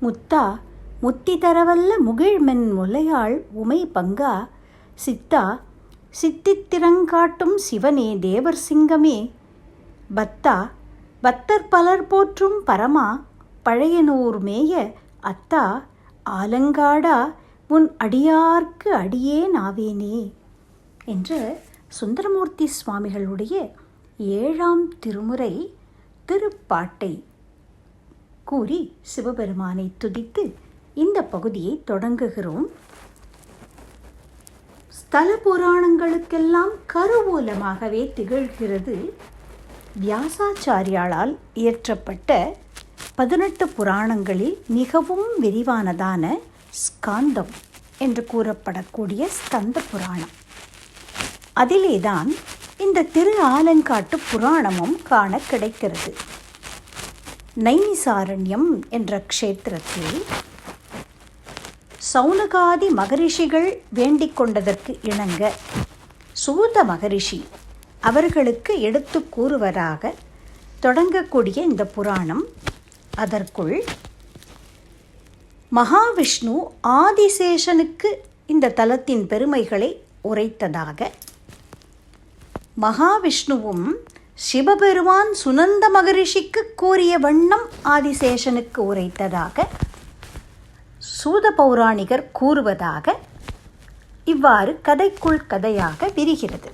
முத்தா முத்தி தரவல்ல முகிழ்மென் முலையாள் உமை பங்கா சித்தா சித்தித்திரங்காட்டும் சிவனே தேவர் சிங்கமே பத்தா பத்தர் பலர் போற்றும் பரமா பழையனூர் மேய அத்தா ஆலங்காடா உன் அடியார்க்கு அடியே நாவேனே என்ற சுந்தரமூர்த்தி சுவாமிகளுடைய 7ஆம் திருமுறை திருப்பாட்டை கூறி சிவபெருமானை துதித்து இந்த பகுதியை தொடங்குகிறோம். ஸ்தல புராணங்களுக்கெல்லாம் கருவூலமாகவே திகழ்கிறது வியாசாச்சாரியாளால் இயற்றப்பட்ட 18 புராணங்களில் மிகவும் விரிவானதான ஸ்காந்தம் என்று கூறப்படக்கூடிய ஸ்கந்த புராணம். அதிலேதான் இந்த திரு ஆலங்காட்டு புராணமும் காண கிடைக்கிறது. நைமிசாரண்யம் என்ற க்ஷேத்திரத்தில் சௌனகாதி மகரிஷிகள் வேண்டிக் கொண்டதற்கு இணங்க சூத மகரிஷி அவர்களுக்கு எடுத்து கூறுவதாக தொடங்கக்கூடிய இந்த புராணம், அதற்குள் மகாவிஷ்ணு ஆதிசேஷனுக்கு இந்த தலத்தின் பெருமைகளை உரைத்ததாக, மகாவிஷ்ணுவும் சிவபெருமான் சுனந்த மகரிஷிக்கு கூறிய வண்ணம் ஆதிசேஷனுக்கு உரைத்ததாக சூத பௌராணிகர் கூறுவதாக இவ்வாறு கதைக்குள் கதையாக விரிகிறது.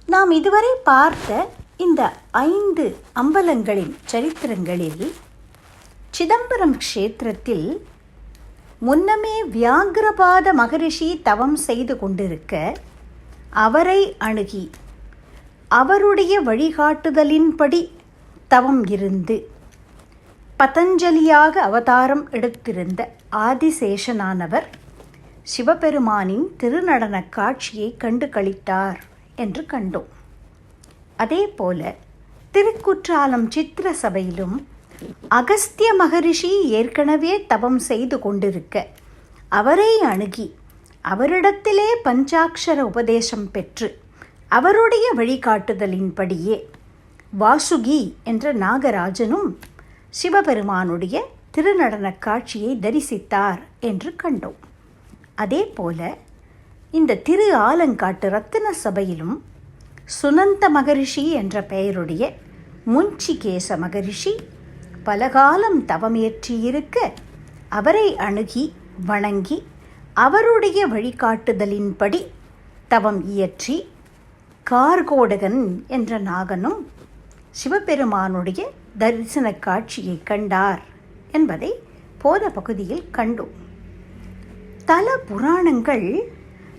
நாம் இதுவரை பார்த்த இந்த 5 அம்பலங்களின் சரித்திரங்களில் சிதம்பரம் க்ஷேத்திரத்தில் முன்னமே வியாகிரபாத மகரிஷி தவம் செய்து கொண்டிருக்க அவரை அணுகி அவருடைய வழிகாட்டுதலின்படி தவம் இருந்து பதஞ்சலியாக அவதாரம் எடுத்திருந்த ஆதிசேஷனானவர் சிவபெருமானின் திருநடன காட்சியை கண்டு களித்தார் என்று கண்டோம். அதேபோல திருக்குற்றாலம் சித்திர சபையிலும் அகஸ்திய மகரிஷி ஏற்கனவே தவம் செய்து கொண்டிருக்க அவரை அணுகி அவரிடத்திலே பஞ்சாட்சர உபதேசம் பெற்று அவருடைய வழிகாட்டுதலின்படியே வாசுகி என்ற நாகராஜனும் சிவபெருமானுடைய திருநடன காட்சியை தரிசித்தார் என்று கண்டோம். அதேபோல இந்த திரு ஆலங்காட்டு ரத்தின சபையிலும் சுனந்த மகரிஷி என்ற பெயருடைய முஞ்சிகேச மகரிஷி பலகாலம் தவமேற்றியிருக்க அவரை அணுகி வணங்கி அவருடைய வழிகாட்டுதலின்படி தவம் இயற்றி கார்கோடகன் என்ற நாகனும் சிவபெருமானுடைய தரிசன காட்சியை கண்டார் என்பதை போன பகுதியில் கண்டோம். தல புராணங்கள்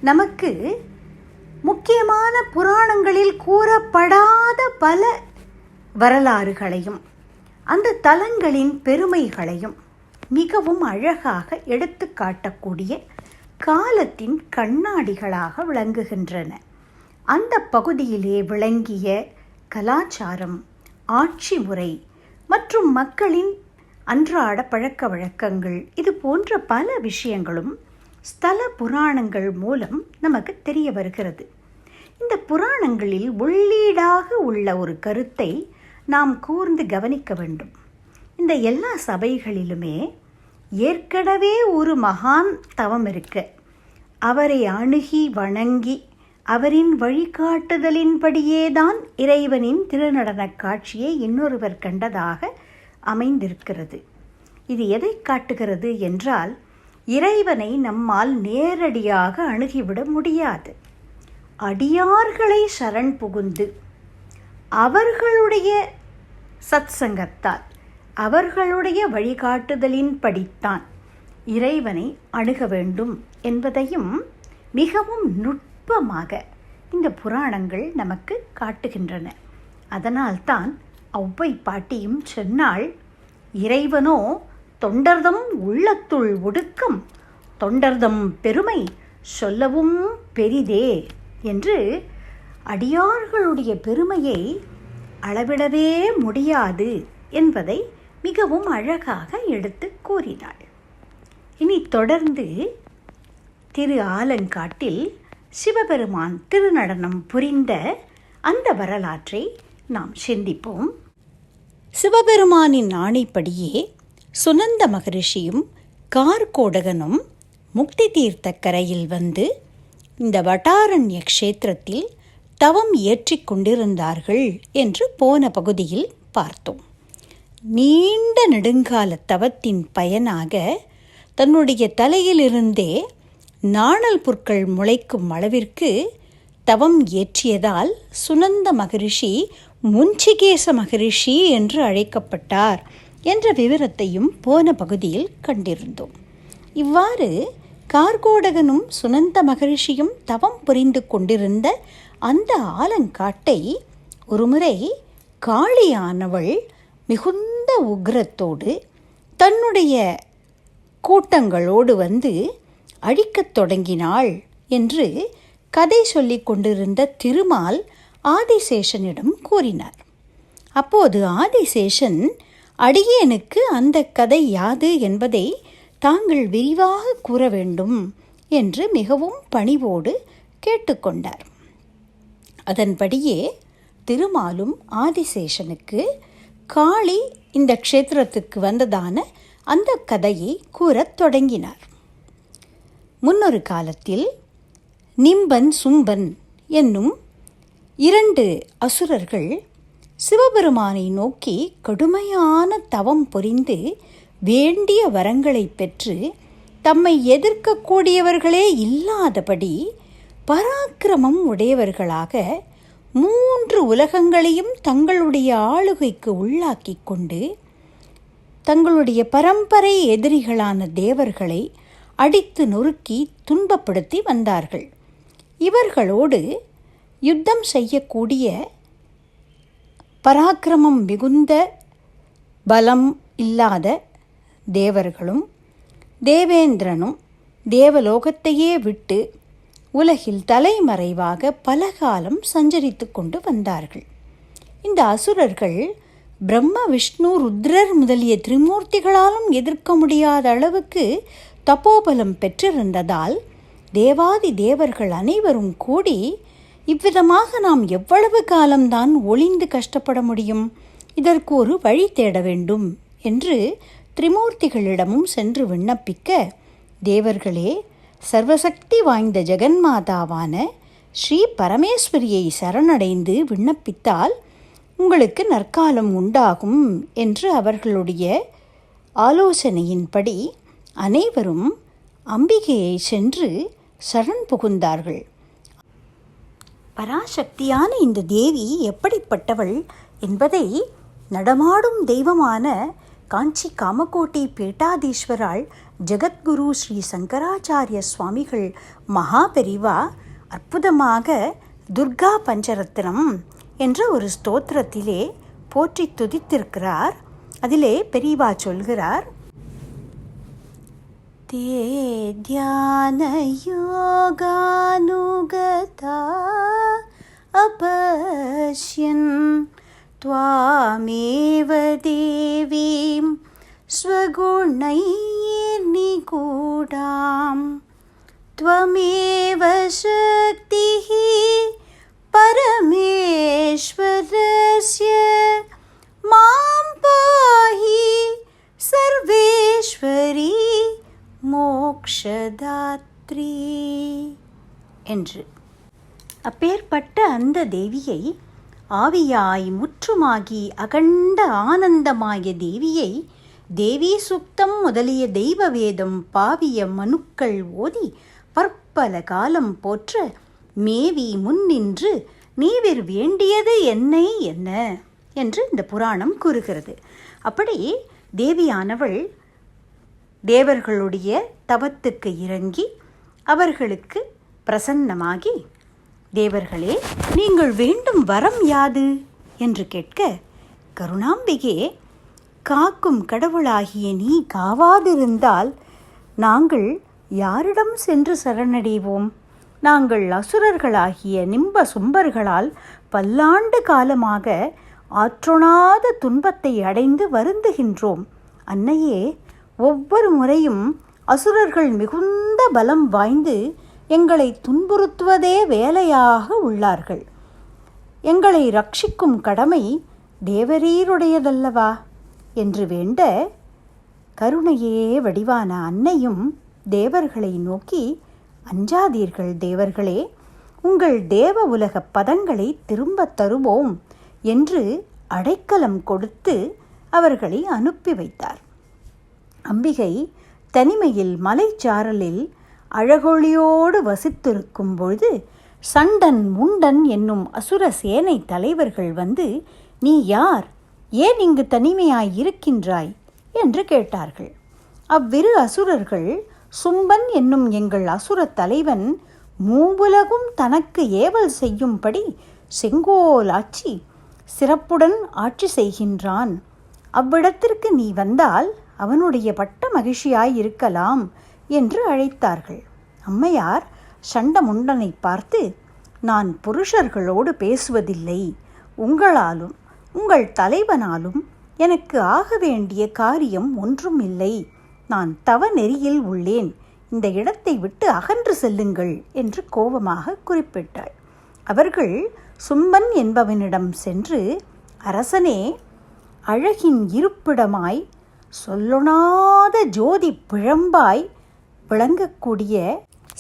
நமக்கு முக்கியமான புராணங்களில் கூறப்படாத பல வரலாறுகளையும் அந்த தலங்களின் பெருமைகளையும் மிகவும் அழகாக எடுத்து காட்டக்கூடிய காலத்தின் கண்ணாடிகளாக விளங்குகின்றன. அந்த பகுதியிலே விளங்கிய கலாச்சாரம், ஆட்சி முறை மற்றும் மக்களின் அன்றாட பழக்க வழக்கங்கள், இது போன்ற பல விஷயங்களும் ஸ்தல புராணங்கள் மூலம் நமக்கு தெரிய வருகிறது. இந்த புராணங்களில் உள்ளீடாக உள்ள ஒரு கருத்தை நாம் கூர்ந்து கவனிக்க வேண்டும். இந்த எல்லா சபைகளிலுமே ஏற்கனவே ஒரு மகான் தவம் இருக்க அவரை அணுகி வணங்கி அவரின் வழிகாட்டுதலின்படியேதான் இறைவனின் திருநடன காட்சியை இன்னொருவர் கண்டதாக அமைந்திருக்கிறது. இது எதை காட்டுகிறது என்றால், இறைவனை நம்மால் நேரடியாக அணுகிவிட முடியாது. அடியார்களை சரண் புகுந்து அவர்களுடைய சத்சங்கத்தால் அவர்களுடைய வழிகாட்டுதலின் படித்தான் இறைவனை அணுக வேண்டும் என்பதையும் மிகவும் நுட்பமாக இந்த புராணங்கள் நமக்கு காட்டுகின்றன. அதனால்தான் ஔவை பாட்டியும் சொன்னாள், இறைவனோ தொண்டர்தம் உள்ளத்துள் ஒடுக்கம் தொண்டர்தம் பெருமை சொல்லவும் பெரிதே என்று அடியார்களுடைய பெருமையை அளவிடவே முடியாது என்பதை மிகவும் அழகாக எடுத்து கூறினாள். இனி தொடர்ந்து திரு ஆலங்காட்டில் சிவபெருமான் திருநடனம் புரிந்த அந்த வரலாற்றை நாம் சிந்திப்போம். சிவபெருமானின் ஆணைப்படியே சுனந்த மகரிஷியும் கார்கோடகனும் முக்தி தீர்த்த கரையில் வந்து இந்த வட்டாரண்ய க்ஷேத்திரத்தில் தவம் இயற்றிக் கொண்டிருந்தார்கள் என்று போன பகுதியில் பார்த்தோம். நீண்ட நெடுங்கால தவத்தின் பயனாக தன்னுடைய தலையிலிருந்தே நாணல் புற்கள் முளைக்கும் அளவிற்கு தவம் இயற்றியதால் சுனந்த மகரிஷி முஞ்சிகேச மகரிஷி என்று அழைக்கப்பட்டார் என்ற விவரத்தையும் போன பகுதியில் கண்டிருந்தோம். இவ்வாறு கார்கோடகனும் சுனந்த மகரிஷியும் தவம் புரிந்து கொண்டிருந்த அந்த ஆலங்காட்டை ஒருமுறை காளியானவள் மிகுந்த உக்ரத்தோடு தன்னுடைய கூட்டங்களோடு வந்து அழிக்கத் தொடங்கினாள் என்று கதை சொல்லிக் கொண்டிருந்த திருமால் ஆதிசேஷனிடம் கூறினார். அப்போது ஆதிசேஷன், அடியேனுக்கு அந்த கதை யாது என்பதை தாங்கள் விரிவாக கூற வேண்டும் என்று மிகவும் பணிவோடு கேட்டுக்கொண்டார். அதன்படியே திருமாலும் ஆதிசேஷனுக்கு காளி இந்த க்ஷேத்திரத்துக்கு வந்ததான அந்த கதையை கூறத் தொடங்கினார். முன்னொரு காலத்தில் நிம்பன் சும்பன் என்னும் 2 அசுரர்கள் சிவபெருமானை நோக்கி கடுமையான தவம் புரிந்து வேண்டிய வரங்களை பெற்று தம்மை எதிர்க்கக்கூடியவர்களே இல்லாதபடி பராக்கிரமம் உடையவர்களாக 3 உலகங்களையும் தங்களுடைய ஆளுகைக்கு உள்ளாக்கி கொண்டு தங்களுடைய பரம்பரை எதிரிகளான தேவர்களை அடித்து நொறுக்கி துன்பப்படுத்தி வந்தார்கள். இவர்களோடு யுத்தம் செய்யக்கூடிய பராக்கிரமம் மிகுந்த பலம் இல்லாத தேவர்களும் தேவேந்திரனும் தேவலோகத்தையே விட்டு உலகில் தலைமறைவாக பல காலம் சஞ்சரித்து கொண்டு வந்தார்கள். இந்த அசுரர்கள் பிரம்ம விஷ்ணு ருத்ரர் முதலிய திரிமூர்த்திகளாலும் எதிர்க்க முடியாத அளவுக்கு தபோபலம் பெற்றிருந்ததால் தேவாதி தேவர்கள் அனைவரும் கூடி, இவ்விதமாக நாம் எவ்வளவு காலம்தான் ஒளிந்து கஷ்டப்பட முடியும், இதற்கு ஒரு வழி தேட வேண்டும் என்று திரிமூர்த்திகளிடமும் சென்று விண்ணப்பிக்க, தேவர்களே, சர்வசக்தி வாய்ந்த ஜெகன்மாதாவான ஸ்ரீ பரமேஸ்வரியை சரணடைந்து விண்ணப்பித்தால் உங்களுக்கு நற்காலம் உண்டாகும் என்று அவர்களுடைய ஆலோசனையின்படி அனைவரும் அம்பிகையை சென்று சரண் புகுந்தார்கள். பராசக்தியான இந்த தேவி எப்படிப்பட்டவள் என்பதை நடமாடும் தெய்வமான காஞ்சி காமகோட்டி பீட்டாதீஸ்வரால் ஜெகத்குரு ஸ்ரீ சங்கராச்சாரிய சுவாமிகள் மகாபெரிவா அற்புதமாக துர்கா பஞ்சரத்னம் என்ற ஒரு ஸ்தோத்திரத்திலே போற்றி துதித்திருக்கிறார். அதிலே பெரியவா சொல்கிறார், தே தியான யோகானுகதா அபஷ்யன் த்வாமேவ தேவீம் ஸ்வகுணைர்நிகூடாம் த்வமேவ சக்திஹ பரமேஸ்வரஸ்ய மாம் பாஹி சர்வேஸ்வரி மோக்ஷதாத்ரி என்று. அப்பேற்பட்ட அந்த தேவியை, ஆவியாய் முற்றுமாகி அகண்ட ஆனந்தமாய தேவியை தேவி சுக்தம் முதலிய தெய்வ வேதம் பாவிய மனுக்கள் ஓதி பற்பல காலம் போற்ற மேவி முன்னின்று நீவிர் வேண்டியது என்னை என்ன என்று இந்த புராணம் கூறுகிறது. அப்படி தேவியானவள் தேவர்களுடைய தவத்துக்கு இறங்கி அவர்களுக்கு பிரசன்னமாகி, தேவர்களே, நீங்கள் வேண்டும் வரம் யாது என்று கேட்க, கருணாம்பிகே, காக்கும் கடவுளாகிய நீ காவாதிருந்தால் நாங்கள் யாரிடம் சென்று சரணடைவோம்? நாங்கள் அசுரர்களாகிய நிம்ப சும்பர்களால் பல்லாண்டு காலமாக ஆற்றொணாத துன்பத்தை அடைந்து வருந்துகின்றோம். அன்னையே, ஒவ்வொரு முறையும் அசுரர்கள் மிகுந்த பலம் வாய்ந்து எங்களை துன்புறுத்துவதே வேலையாக உள்ளார்கள். எங்களை ரட்சிக்கும் கடமை தேவரீருடையதல்லவா என்று வேண்ட, கருணையே வடிவான அன்னையும் தேவர்களை நோக்கி, அஞ்சாதீர்கள் தேவர்களே, உங்கள் தேவ உலக பதங்களை திரும்பத் தருவோம் என்று அடைக்கலம் கொடுத்து அவர்களை அனுப்பி வைத்தார். அம்பிகை தனிமையில் மலைச்சாரலில் அழகொழியோடு வசித்திருக்கும் பொழுது சண்டன் முண்டன் என்னும் அசுர சேனை தலைவர்கள் வந்து, நீ யார், ஏன் இங்கு தனிமையாய் இருக்கின்றாய் என்று கேட்டார்கள். அவ்விரு அசுரர்கள், சும்பன் என்னும் எங்கள் அசுர தலைவன் மூவுலகும் தனக்கு ஏவல் செய்யும்படி செங்கோல் ஆட்சி சிறப்புடன் ஆட்சி செய்கின்றான். அவ்விடத்திற்கு நீ வந்தால் அவனுடைய பட்ட மகிழ்ச்சியாயிருக்கலாம் என்று அழைத்தார்கள். அம்மையார் சண்டமுண்டனை பார்த்து, நான் புருஷர்களோடு பேசுவதில்லை. உங்களாலும் உங்கள் தலைவனாலும் எனக்கு ஆக வேண்டிய காரியம் ஒன்றும் இல்லை. நான் தவ நெறியில் உள்ளேன். இந்த இடத்தை விட்டு அகன்று செல்லுங்கள் என்று கோபமாக குறிப்பிட்டாள். அவர்கள் சும்பன் என்பவனிடம் சென்று, அரசனே, அழகின் இருப்பிடமாய் சொல்லொணாத ஜோதி பிழம்பாய் விளங்கக்கூடிய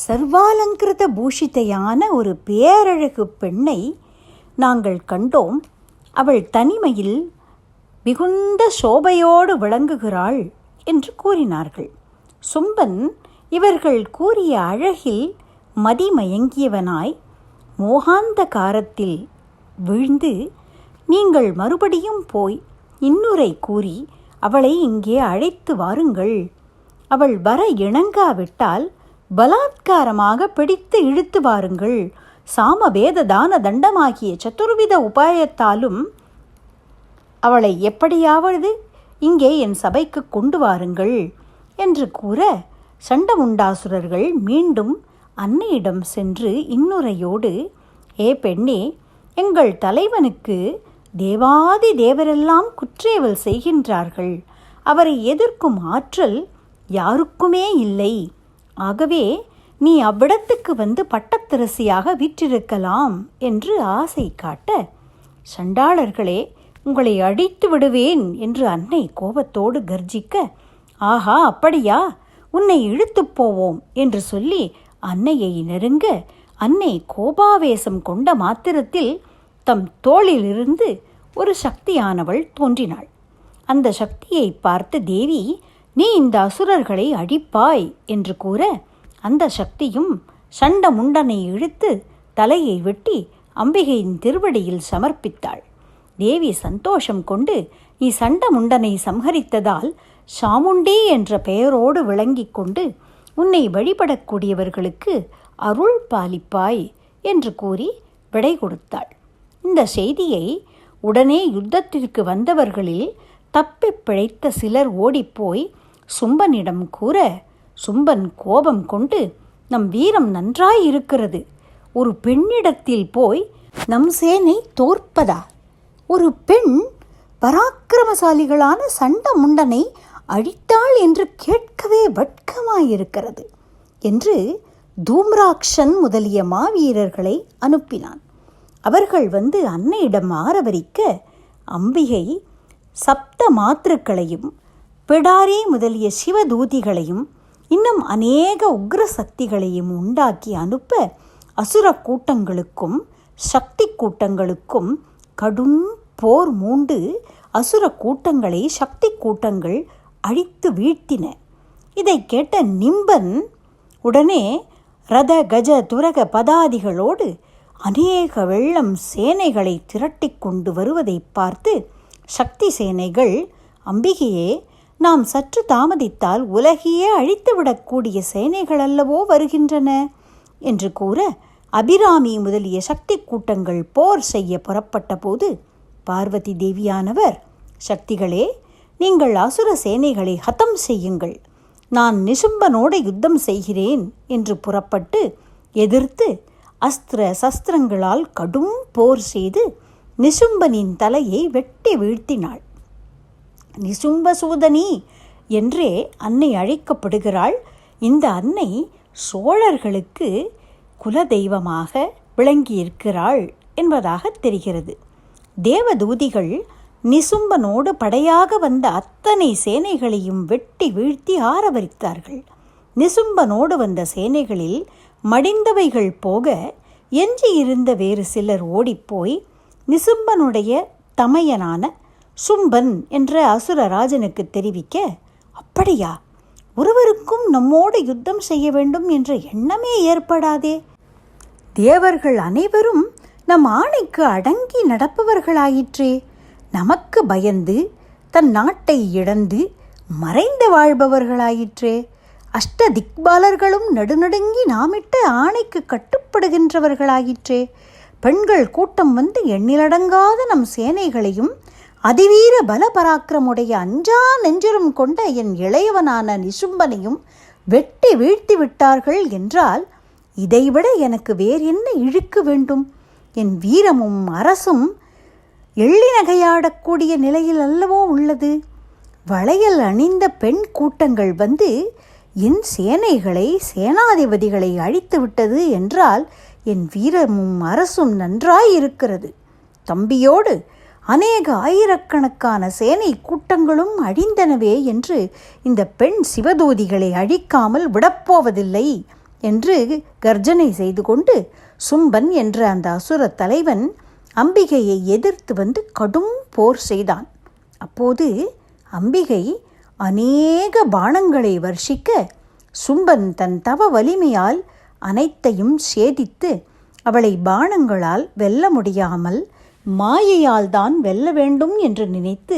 சர்வாலங்கிருத பூஷிதையான ஒரு பேரழகு பெண்ணை நாங்கள் கண்டோம். அவள் தனிமையில் மிகுந்த சோபையோடு விளங்குகிறாள் என்று கூறினார்கள். சும்பன் இவர்கள் கூறிய அழகில் மதிமயங்கியவனாய் மோகாந்த காரத்தில் வீழ்ந்து, நீங்கள் மறுபடியும் போய் இன்னுரை கூறி அவளை இங்கே அழைத்து வாருங்கள். அவள் வர இணங்காவிட்டால் பலாத்காரமாக பிடித்து இழுத்து வாருங்கள். சாமவேத தான தண்டமாகிய சதுர்வித உபாயத்தாலும் அவளை எப்படியாவது இங்கே என் சபைக்கு கொண்டு வாருங்கள் என்று கூற, சண்டமுண்டாசுரர்கள் மீண்டும் அன்னையிடம் சென்று இன்னுரையோடு, ஏ பெண்ணே, எங்கள் தலைவனுக்கு தேவாதி தேவரெல்லாம் குற்றேவல் செய்கின்றார்கள். அவரை எதிர்க்கும் ஆற்றல் யாருக்குமே இல்லை. ஆகவே நீ அவ்விடத்துக்கு வந்து பட்டத்தரசியாக வீற்றிருக்கலாம் என்று ஆசை காட்ட, சண்டாளர்களே, உங்களை அடித்து விடுவேன் என்று அன்னை கோபத்தோடு கர்ஜிக்க, ஆஹா, அப்படியா, உன்னை இழுத்துப் போவோம் என்று சொல்லி அன்னையை நெருங்க, அன்னை கோபாவேசம் கொண்ட மாத்திரத்தில் தம் தோளிலிருந்து ஒரு சக்தியானவள் தோன்றினாள். அந்த சக்தியை பார்த்து தேவி, நீ இந்த அசுரர்களை அழிப்பாய் என்று கூற, அந்த சக்தியும் சண்டமுண்டனை இழுத்து தலையை வெட்டி அம்பிகையின் திருவடியில் சமர்ப்பித்தாள். தேவி சந்தோஷம் கொண்டு, நீ சண்டமுண்டனை சம்ஹரித்ததால் சாமுண்டி என்ற பெயரோடு விளங்கிக் கொண்டு உன்னை வழிபடக்கூடியவர்களுக்கு அருள் பாலிப்பாய் என்று கூறி விடை கொடுத்தாள். இந்த செய்தியை உடனே யுத்தத்திற்கு வந்தவர்களில் தப்பி பிழைத்த சிலர் ஓடிப்போய் சும்பனிடம் கூற, சும்பன் கோபம் கொண்டு, நம் வீரம் நன்றாயிருக்கிறது, ஒரு பெண்ணிடத்தில் போய் நம் சேனை தோற்பதா? ஒரு பெண் பராக்கிரமசாலிகளான சண்டமுண்டனை அழித்தாள் என்று கேட்கவே வெட்கமாயிருக்கிறது என்று தூம்ராக்ஷன் முதலிய மாவீரர்களை அனுப்பினான். அவர்கள் வந்து அன்னையிடம் ஆரவரிக்க, அம்பிகை சப்த மாத்திருக்களையும் பிடாரி முதலிய சிவதூதிகளையும் இன்னும் அநேக உக்ர சக்திகளையும் உண்டாக்கி அனுப்ப, அசுர கூட்டங்களுக்கும் சக்தி கூட்டங்களுக்கும் கடும் போர் மூண்டு அசுர கூட்டங்களை சக்தி கூட்டங்கள் அழித்து வீழ்த்தின. இதை கேட்ட நிம்பன் உடனே ரத கஜ துரக பதாதிகளோடு அநேக வெள்ளம் சேனைகளை திரட்டி கொண்டு வருவதை பார்த்து, சக்தி சேனைகள், அம்பிகையே, நாம் சற்று தாமதித்தால் உலகையே அழித்துவிடக்கூடிய சேனைகள் அல்லவோ வருகின்றன என்று கூற, அபிராமி முதலிய சக்தி கூட்டங்கள் போர் செய்ய புறப்பட்ட போது பார்வதி தேவியானவர், சக்திகளே, நீங்கள் அசுர சேனைகளை ஹதம் செய்யுங்கள், நான் நிசும்பனோடு யுத்தம் செய்கிறேன் என்று புறப்பட்டு எதிர்த்து அஸ்திர சஸ்திரங்களால் கடும் போர் செய்து நிசும்பனின் தலையை வெட்டி வீழ்த்தினாள். நிசும்பசூதனி என்றே அன்னை அழைக்கப்படுகிறாள். இந்த அன்னை சோழர்களுக்கு குலதெய்வமாக விளங்கியிருக்கிறாள் என்பதாக தெரிகிறது. தேவதூதிகள் நிசும்பனோடு படையாக வந்த அத்தனை சேனைகளையும் வெட்டி வீழ்த்தி ஆரவரித்தார்கள். நிசும்பனோடு வந்த சேனைகளில் மடிந்தவைகள் போக எஞ்சியிருந்த வேறு சிலர் ஓடிப்போய் நிசும்பனுடைய தமையனான சும்பன் என்ற அசுரராஜனுக்கு தெரிவிக்க, அப்படியா, ஒருவருக்கும் நம்மோடு யுத்தம் செய்ய வேண்டும் என்ற எண்ணமே ஏற்படாதே. தேவர்கள் அனைவரும் நம் ஆணைக்கு அடங்கி நடப்பவர்களாயிற்றே. நமக்கு பயந்து தன் நாட்டை இழந்து மறைந்து வாழ்பவர்களாயிற்றே. அஷ்ட திக்பாலர்களும் நடுநடுங்கி நாமிட்ட ஆணைக்கு கட்டுப்படுகின்றவர்களாயிற்றே. பெண்கள் கூட்டம் வந்து எண்ணிலடங்காத நம் சேனைகளையும் அதிவீர பல பராக்கிரமுடைய அஞ்சா நெஞ்சரும் கொண்ட என் இளையவனான நிசும்பனையும் வெட்டி வீழ்த்தி விட்டார்கள் என்றால் இதைவிட எனக்கு வேறு என்ன இழுக்கு வேண்டும்? என் வீரமும் அரசும் எள்ளி நகையாடக்கூடிய நிலையில் அல்லவோ உள்ளது. வளையல் அணிந்த பெண் கூட்டங்கள் வந்து என் சேனைகளை சேனாதிபதிகளை அழித்து விட்டது என்றால் என் வீரமும் அரசும் நன்றாயிருக்கிறது. தம்பியோடு அநேக ஆயிரக்கணக்கான சேனை கூட்டங்களும் அழிந்தனவே என்று இந்த பெண் சிவதூதிகளை அழிக்காமல் விடப்போவதில்லை என்று கர்ஜனை செய்து கொண்டு சும்பன் என்ற அந்த அசுர தலைவன் அம்பிகையை எதிர்த்து வந்து கடும் போர் செய்தான். அப்போது அம்பிகை அநேக பாணங்களை வர்ஷிக்க சும்பன் தன் தவ வலிமையால் அனைத்தையும் சேதித்து அவளை பாணங்களால் வெல்ல முடியாமல் மாயையால் தான் வெல்ல வேண்டும் என்று நினைத்து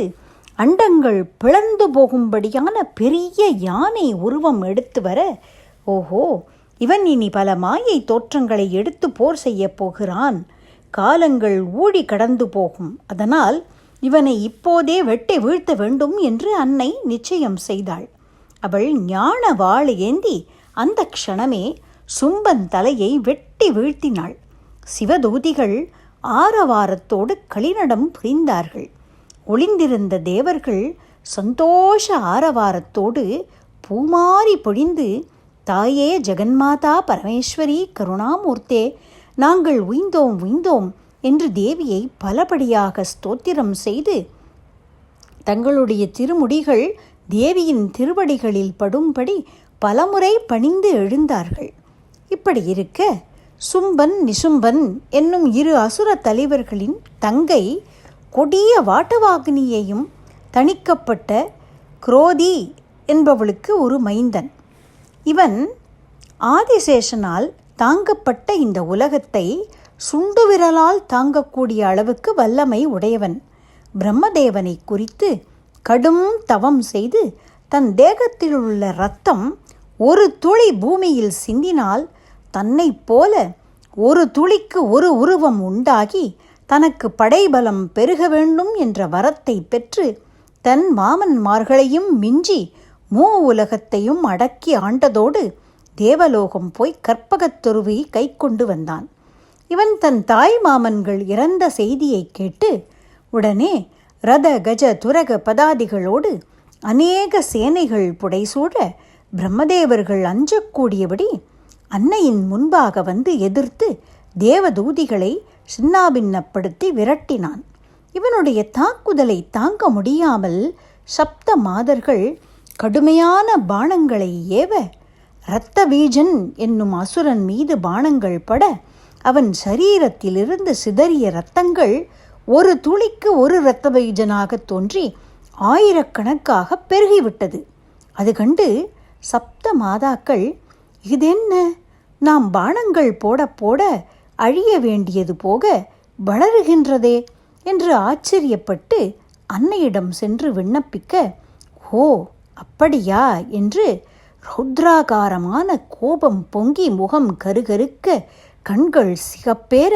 அண்டங்கள் பிளந்து போகும்படியான பெரிய யானை உருவம் எடுத்து வர, ஓஹோ, இவன் இனி பல மாயை தோற்றங்களை எடுத்து போர் செய்ய போகிறான், காலங்கள் ஊழி கடந்து போகும், அதனால் இவனை இப்போதே வெட்டி வீழ்த்த வேண்டும் என்று அன்னை நிச்சயம் செய்தாள். அவள் ஞான வாள் ஏந்தி அந்த க்ஷணமே சும்பன் தலையை வெட்டி வீழ்த்தினாள். சிவதூதிகள் ஆரவாரத்தோடு களிநடம் புரிந்தார்கள். ஒளிந்திருந்த தேவர்கள் சந்தோஷ ஆரவாரத்தோடு பூமாரி பொழிந்து, தாயே ஜெகன்மாதா பரமேஸ்வரி கருணாமூர்த்தே, நாங்கள் உய்ந்தோம் உய்ந்தோம் என்று தேவியை பலபடியாக ஸ்தோத்திரம் செய்து தங்களுடைய திருமுடிகள் தேவியின் திருவடிகளில் படும்படி பலமுறை பணிந்து எழுந்தார்கள். இப்படி இருக்க சும்பன் நிசும்பன் என்னும் இரு அசுர தலைவர்களின் தங்கை கொடிய வாட்டவாகினியையும் தணிக்கப்பட்ட குரோதி என்பவளுக்கு ஒரு மைந்தன். இவன் ஆதிசேஷனால் தாங்கப்பட்ட இந்த உலகத்தை சுண்டு விரலால் தாங்கக்கூடிய அளவுக்கு வல்லமை உடையவன். பிரம்மதேவனை குறித்து கடும் தவம் செய்து தன் தேகத்தில் உள்ள இரத்தம் ஒரு துளி பூமியில் சிந்தினால் தன்னை போல ஒரு துளிக்கு ஒரு உருவம் உண்டாகி தனக்கு படைபலம் பெருக வேண்டும் என்ற வரத்தை பெற்று தன் மாமன்மார்களையும் மிஞ்சி உலகத்தையும் அடக்கி ஆண்டதோடு தேவலோகம் போய் கற்பகத்தொருவை கை கொண்டு வந்தான். இவன் தன் தாய் மாமன்கள் இறந்த செய்தியை கேட்டு உடனே ரத கஜ துரக பதாதிகளோடு அநேக சேனைகள் புடைசூழ பிரம்மதேவர்கள் அஞ்சக்கூடியபடி அன்னையின் முன்பாக வந்து எதிர்த்து தேவதூதிகளை சின்னாபின்னப்படுத்தி விரட்டினான். இவனுடைய தாக்குதலை தாங்க முடியாமல் சப்த மாதர்கள் கடுமையான பாணங்களை ஏவ இரத்த பீஜன் என்னும் அசுரன் மீது பாணங்கள் பட அவன் சரீரத்திலிருந்து சிதறிய இரத்தங்கள் ஒரு துளிக்கு ஒரு இரத்த பீஜனாக தோன்றி ஆயிரக்கணக்காக பெருகிவிட்டது. அது கண்டு சப்த மாதாக்கள், இதென்ன, நாம் பாணங்கள் போட போட அழிய வேண்டியது போக வளருகின்றதே என்று ஆச்சரியப்பட்டு அன்னையிடம் சென்று விண்ணப்பிக்க, ஓ அப்படியா என்று ரௌத்ராகாரமான கோபம் பொங்கி முகம் கருகருக்க கண்கள் சிகப்பேற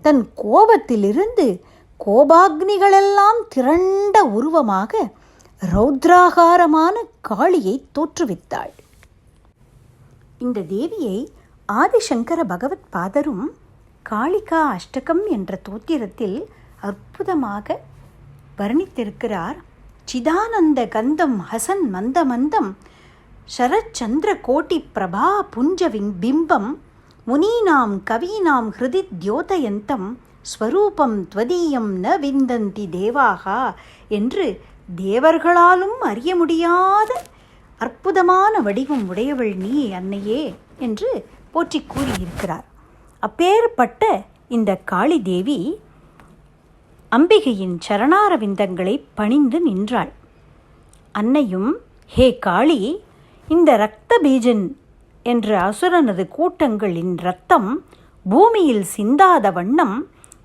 தன் கோபத்திலிருந்து கோபாக்னிகளெல்லாம் திரண்ட உருவமாக ரௌத்ராகாரமான காளியை தோற்றுவித்தாள். இந்த தேவியை ஆதிசங்கர பகவத் பாதரும் காளிகா அஷ்டகம் என்ற தோத்திரத்தில் அற்புதமாக வர்ணித்திருக்கிறார். சிதானந்த கந்தம் ஹசன் மந்த மந்தம் சரச்சந்திர கோட்டி பிரபா புஞ்ச பிம்பம் முனீனாம் கவீனாம் ஹிருதி தியோதயந்தம் ஸ்வரூபம் த்வதீயம் ந விந்தந்தி தேவாகா என்று தேவர்களாலும் அறிய முடியாத அற்புதமான வடிவம் உடையவள் நீ அன்னையே என்று போற்றி கூறியிருக்கிறார். அப்பேற்பட்ட இந்த காளி தேவி அம்பிகையின் சரணாரவிந்தங்களை பணிந்து நின்றாள். அன்னையும், ஹே காளி, இந்த இரத்த பீஜன் என்ற அசுரனது கூட்டங்களின் இரத்தம் பூமியில் சிந்தாத வண்ணம்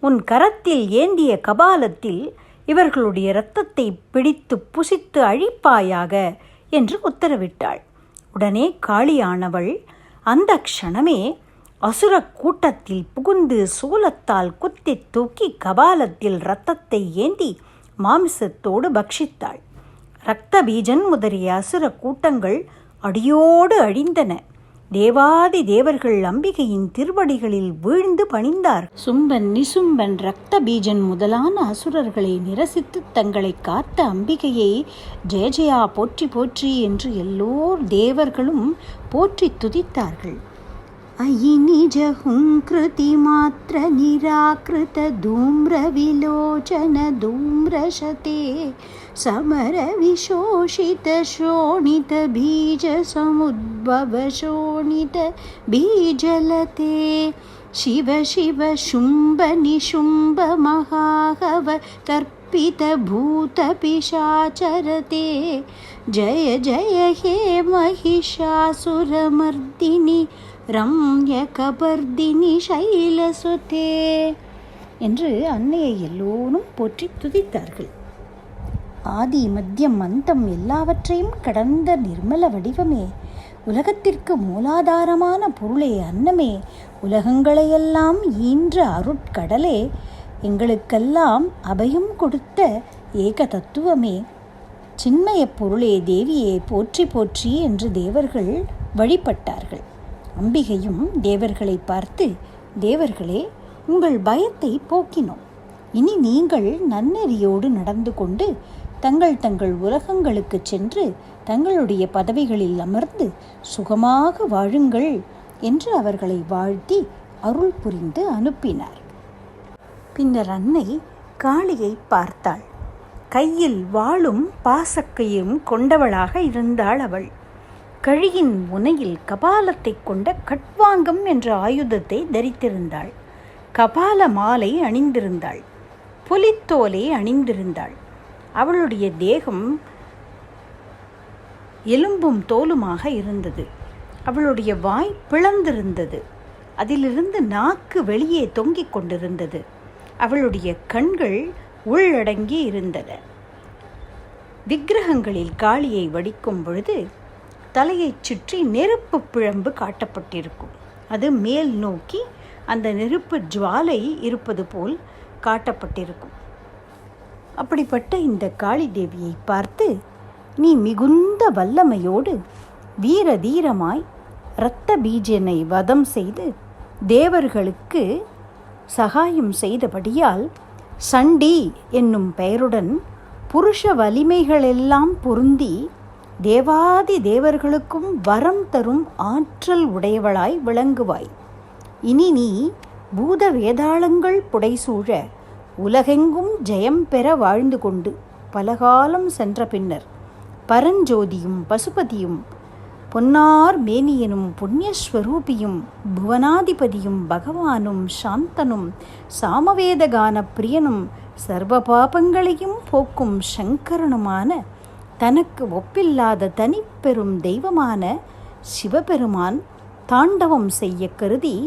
உன் கரத்தில் ஏந்திய கபாலத்தில் இவர்களுடைய இரத்தத்தை பிடித்து புசித்து அழிப்பாயாக என்று உத்தரவிட்டாள். உடனே காளியானவள் அந்த க்ஷணமே அசுர கூட்டத்தில் புகுந்து சூலத்தால் குத்தி தூக்கி கபாலத்தில் இரத்தத்தை ஏந்தி மாமிசத்தோடு பக்ஷித்தாள். இரத்த பீஜன் முதலிய அசுர கூட்டங்கள் அடியோடு அழிந்தன. தேவாதி தேவர்கள் அம்பிகையின் திருவடிகளில் வீழ்ந்து பணிந்தார். சும்பன், நிசும்பன், இரத்த பீஜன் முதலான அசுரர்களை நிரசித்து தங்களை காத்த அம்பிகையை ஜெய ஜெயா போற்றி போற்றி என்று எல்லோர் தேவர்களும் போற்றி துதித்தார்கள். அயி நிஜஹுங்கிருதி மாத்திர நிராகிருத தூம்ர விலோச்சன தூம்ரசதே ಸಮರ ವಿಶೋಷಿತ ಶೋಣಿತ ಬೀಜ ಸಮುದ್ಭವ ಶೋಣಿತ ಬೀಜಲತೆ ಶಿವ ಶಿವ ಶುಂಭ ನಿಶುಂಭ ಮಹಾಹವ ತರ್ಪಿತ ಭೂತ ಪಿಶಾಚರತೆ ಜಯ ಜಯ ಹೇ ಮಹಿಷಾಸುರಮರ್ದಿನಿ ரம்ய கபர்தினி சைலசுதே என்று அன்னையை எல்லோரும் போற்றி துதித்தார்கள். ஆதி மத்தியம் அந்தம் எல்லாவற்றையும் கடந்த நிர்மல வடிவமே, உலகத்திற்கு மூலாதாரமான பொருளே, அன்னமே, உலகங்களையெல்லாம் ஈன்ற அருட்கடலே, எங்களுக்கெல்லாம் அபயம் கொடுத்த ஏக தத்துவமே, சின்மய பொருளே, தேவியே போற்றி போற்றி என்று தேவர்கள் வழிபட்டார்கள். அம்பிகையும் தேவர்களை பார்த்து, தேவர்களே, உங்கள் பயத்தை போக்கினோம். இனி நீங்கள் நன்னெறியோடு நடந்து கொண்டு தங்கள் தங்கள் உலகங்களுக்கு சென்று தங்களுடைய பதவிகளில் அமர்ந்து சுகமாக வாழுங்கள் என்று அவர்களை வாழ்த்தி அருள் புரிந்து அனுப்பினார். பின்னர் அன்னை காளியை பார்த்தாள். கையில் வாளும் பாசக்கையும் கொண்டவளாக இருந்தாள் அவள். கழியின் முனையில் கபாலத்தை கொண்ட கட்வாங்கம் என்ற ஆயுதத்தை தரித்திருந்தாள். கபால மாலை அணிந்திருந்தாள். புலித்தோலை அணிந்திருந்தாள். அவளுடைய தேகம் எலும்பும் தோலுமாக இருந்தது. அவளுடைய வாய் பிளந்திருந்தது. அதிலிருந்து நாக்கு வெளியே தொங்கிக் கொண்டிருந்தது. அவளுடைய கண்கள் உள்ளடங்கி இருந்தன. விக்கிரகங்களில் காளியை வடிக்கும் பொழுது தலையை சுற்றி நெருப்பு பிழம்பு காட்டப்பட்டிருக்கும். அது மேல் நோக்கி அந்த நெருப்பு ஜுவாலை இருப்பது போல் காட்டப்பட்டிருக்கும். அப்படிப்பட்ட இந்த காளி தேவியை பார்த்து, நீ மிகுந்த வல்லமையோடு வீர தீரமாய் இரத்த பீஜனை வதம் செய்து தேவர்களுக்கு சகாயம் செய்தபடியால் சண்டி என்னும் பெயருடன் புருஷ வலிமைகளெல்லாம் பொருந்தி தேவாதி தேவர்களுக்கும் வரம் தரும் ஆற்றல் உடையவளாய் விளங்குவாய். இனி நீ பூத வேதாளங்கள் புடைசூழ உலகெங்கும் ஜெயம் பெற வாழ்ந்து கொண்டு பலகாலம் சென்ற பின்னர் பரஞ்சோதியும் பசுபதியும் பொன்னார் மேனியனும் புண்ணியஸ்வரூபியும் புவனாதிபதியும் பகவானும் சாந்தனும் சாமவேதகான பிரியனும் சர்வ பாபங்களையும் போக்கும் சங்கரனுமான தனக்கு ஒப்பில்லாத தனிப்பெரும் தெய்வமான சிவபெருமான் தாண்டவம் செய்ய கருதி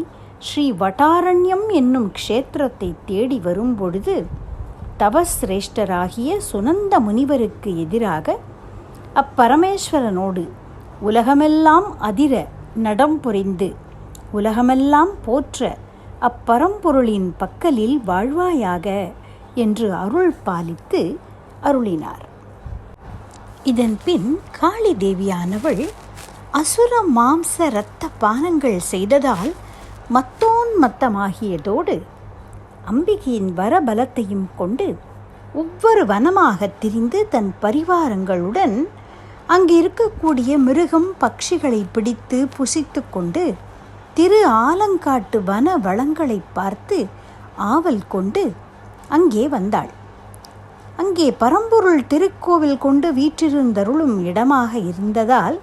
ஸ்ரீ வட்டாரண்யம் என்னும் க்ஷேத்திரத்தை தேடி வரும்பொழுது தவசிரேஷ்டராகிய சுனந்த முனிவருக்கு எதிராக அப்பரமேஸ்வரனோடு உலகமெல்லாம் அதிர நடம் புரிந்து உலகமெல்லாம் போற்ற அப்பரம்பொருளின் பக்கலில் வாழ்வாயாக என்று அருள் பாலித்து அருளினார். இதன் பின் காளி தேவியானவள் அசுர மாம்ச இரத்த பானங்கள் செய்ததால் மத்தோன்மத்தமாகியதோடு அம்பிகையின் வரபலத்தையும் கொண்டு ஒவ்வொரு வனமாக திரிந்து தன் பரிவாரங்களுடன் அங்கு இருக்கக்கூடிய மிருகம் பட்சிகளை பிடித்து புசித்து கொண்டு திரு ஆலங்காட்டு வன வளங்களை பார்த்து ஆவல் கொண்டு அங்கே வந்தாள். அங்கே பரம்பொருள் திருக்கோவில் கொண்டு வீற்றிருந்தருளும் இடமாக இருந்ததால்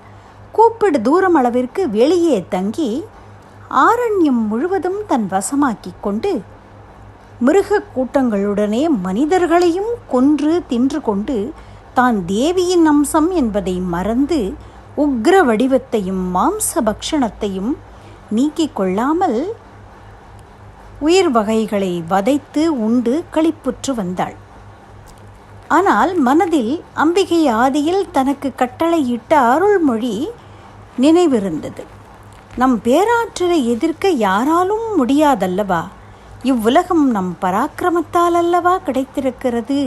கூப்பிடு தூரம் அளவிற்கு வெளியே தங்கி ஆரண்யம் முழுவதும் தன் வசமாக்கி கொண்டு மிருக கூட்டங்களுடனே மனிதர்களையும் கொன்று தின்று கொண்டு தான் தேவியின் அம்சம் என்பதை மறந்து உக்ர வடிவத்தையும் மாம்ச பக்ஷணத்தையும் நீக்கிக் கொள்ளாமல் உயிர் வகைகளை வதைத்து உண்டு களிப்புற்று வந்தாள். ஆனால் மனதில் அம்பிகை ஆதியில் தனக்கு கட்டளையிட்ட அருள்மொழி நினைவிருந்தது. நம் பேராற்றலை எதிர்க்க யாராலும் முடியாதல்லவா, இவ்வுலகம் நம் பராக்கிரமத்தால் அல்லவா கிடைத்திருக்கிறது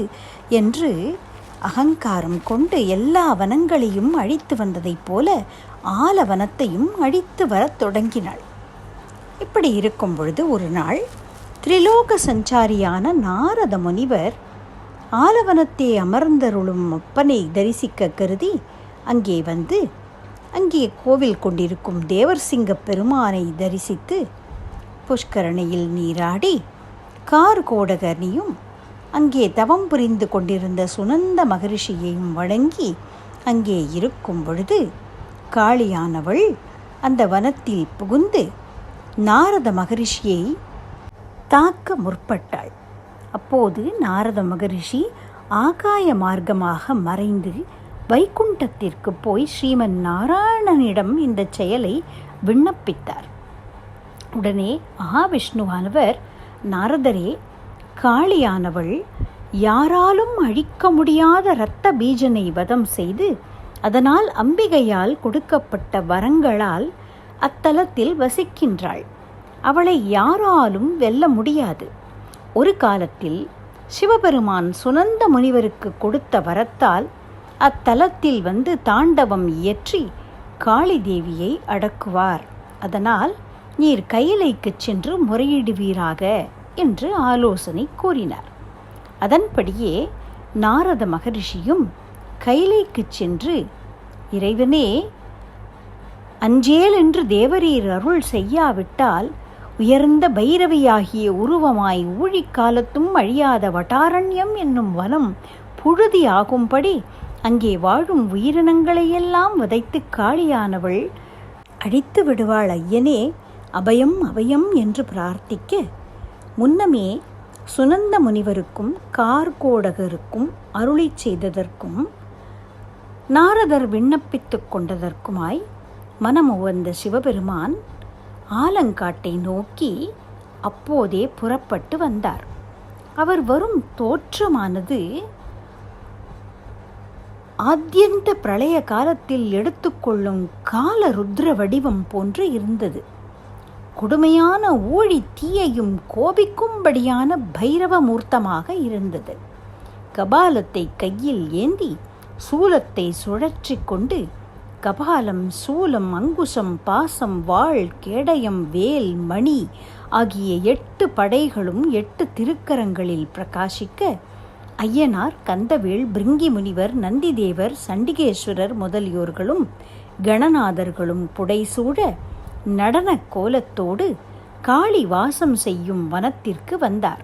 என்று அகங்காரம் கொண்டு எல்லா வனங்களையும் அழித்து வந்ததைப் போல ஆலவனத்தையும் அழித்து வரத் தொடங்கினாள். இப்படி இருக்கும் பொழுது ஒரு நாள் திரிலோக சஞ்சாரியான நாரத முனிவர் ஆலவனத்தை அமர்ந்தருளும் அப்பனை தரிசிக்க கருதி அங்கே வந்து அங்கே கோவில் கொண்டிருக்கும் தேவர்சிங்க பெருமானை தரிசித்து புஷ்கரணியில் நீராடி கார்கோடகனையும் அங்கே தவம் புரிந்து கொண்டிருந்த சுனந்த மகரிஷியையும் வணங்கி அங்கே இருக்கும் பொழுது காளியானவள் அந்த வனத்தில் புகுந்து நாரத மகரிஷியை தாக்க முற்பட்டாள். அப்போது நாரத மகரிஷி ஆகாய மார்க்கமாக மறைந்து வைகுண்டத்திற்கு போய் ஸ்ரீமன் நாராயணனிடம் இந்த செயலை விண்ணப்பித்தார். உடனே மகாவிஷ்ணுவானவர், நாரதரே, காளியானவள் யாராலும் அழிக்க முடியாத இரத்த பீஜனை வதம் செய்து அதனால் அம்பிகையால் கொடுக்கப்பட்ட வரங்களால் அத்தலத்தில் வசிக்கின்றாள். அவளை யாராலும் வெல்ல முடியாது. ஒரு காலத்தில் சிவபெருமான் சுனந்த முனிவருக்கு கொடுத்த வரத்தால் அத்தலத்தில் வந்து தாண்டவம் இயற்றி காளி தேவியை அடக்குவார். அதனால் நீர் கையிலைக்கு சென்று முறையிடுவீராக என்று ஆலோசனை கூறினார். அதன்படியே நாரத மகரிஷியும் கைலைக்கு சென்று, இறைவனே, அஞ்சேல் என்று தேவரீர் அருள் செய்யாவிட்டால் உயர்ந்த பைரவியாகிய உருவமாய் ஊழிக்காலத்தும் அழியாத வட்டாரண்யம் என்னும் வனம் புழுதி ஆகும்படி அங்கே வாழும் உயிரினங்களையெல்லாம் வதைத்து காளியானவள் அழித்து விடுவாள். ஐயனே, அபயம் அபயம் என்று பிரார்த்திக்க, முன்னமே சுனந்த முனிவருக்கும் கார்கோடகருக்கும் அருளி செய்ததற்கும் நாரதர் விண்ணப்பித்து கொண்டதற்குமாய் மனமுவந்த சிவபெருமான் ஆலங்காட்டை நோக்கி அப்போதே புறப்பட்டு வந்தார். அவர் வரும் தோற்றமானது ஆத்யந்த பிரளய காலத்தில் எடுத்துக்கொள்ளும் கால ருத்ர வடிவம் போன்று இருந்தது. கொடுமையான ஊழி தீயையும் கோபிக்கும்படியான பைரவ மூர்த்தமாக இருந்தது. கபாலத்தை கையில் ஏந்தி சூலத்தை சுழற்றி கொண்டு கபாலம், சூலம், அங்குசம், பாசம், வாள், கேடயம், வேல், மணி ஆகிய 8 படைகளும் 8 திருக்கரங்களில் பிரகாசிக்க ஐயனார், கந்தவேள், பிருங்கி முனிவர், நந்திதேவர், சண்டிகேஸ்வரர் முதலியோர்களும் கணநாதர்களும் புடைசூழ நடன கோலத்தோடு காளி வாசம் செய்யும் வனத்திற்கு வந்தார்.